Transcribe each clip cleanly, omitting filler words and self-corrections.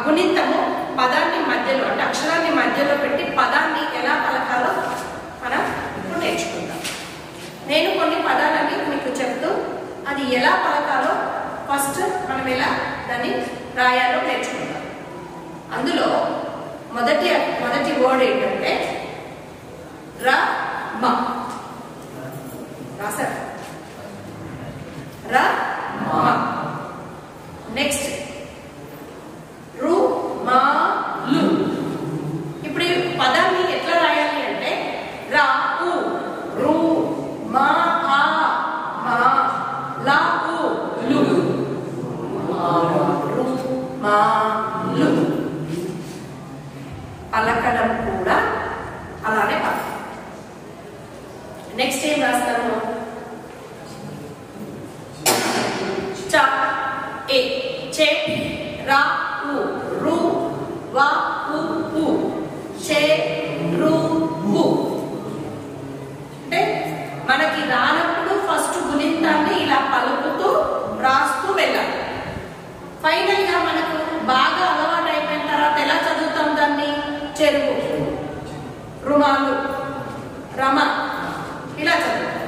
గుణింతము పదాన్ని మధ్యలో అంటే అక్షరాన్ని మధ్యలో పెట్టి పదాన్ని ఎలా పలకాలో మనం ఇప్పుడు నేర్చుకుందాం. నేను కొన్ని పదాలని మీకు చెప్తూ అది ఎలా పలకాలో ఫస్ట్ మనం ఎలా దాన్ని రాయాలో నేర్చుకుందాం. అందులో మొదటి వర్డ్ ఏంటంటే ర మ. రాసారు ర మ. నెక్స్ట్ రు మా లు. ఇప్పుడు ఈ పదాన్ని ఎట్లా రాయాలి అంటే రా ఉ రు మా ఆ మా లా ఉ లు రు మా లు. పలకడం కూడా అలానే పలకాలి. నెక్స్ట్ ఏం రాస్తాము చ ఏ చే రా ఉ రు వా ఉ ఉ చే రు ఉ. అంటే మనకి రానప్పుడు ఫస్ట్ గుణింతాన్ని ఇలా పలుకుతూ రాస్తూ వెళ్ళాలి. ఫైనల్ గా మనకు బాగా అలవాటు అయిపోయిన తర్వాత ఎలా చదువుతాం దాన్ని చెరువు రుమాలు రమ ఇలా చదువుతాం.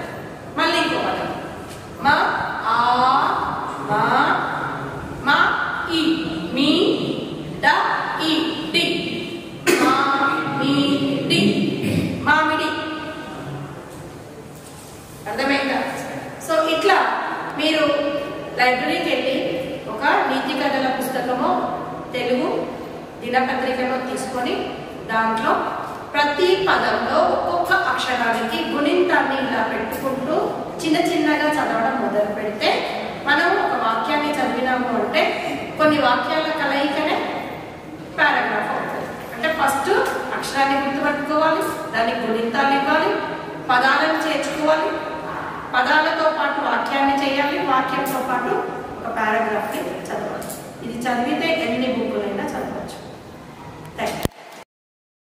మళ్ళీ ఇంకో పదం మా ఆ మా మా ఈ మీ డ ఈ డి మా మీ డి మామిడి. అర్థమైందా? సో ఇట్లా మీరు లైబ్రరీకి వెళ్ళి ఒక నీతి కథల పుస్తకమో తెలుగు దినపత్రికలో తీసుకొని దాంట్లో ప్రతి పదంలో ఒక్కొక్క అక్షరానికి గుణింతాన్ని ఇలా పెట్టుకుంటూ చిన్న చిన్నగా చదవడం మొదలు పెడితే మనం ఒక వాక్యాన్ని చదివినాము అంటే కొన్ని వాక్యాల కలయికనే పారాగ్రాఫ్ అవుతుంది. అంటే ఫస్ట్ అక్షరాన్ని గుర్తుపెట్టుకోవాలి, దానికి గుణింతాలు ఇవ్వాలి, పదాలను చేర్చుకోవాలి, పదాలతో పాటు వాక్యాన్ని చేయాలి, వాక్యంతో పాటు ఒక పారాగ్రాఫ్ని చదవాలి. ఇది చదివితే ఎన్ని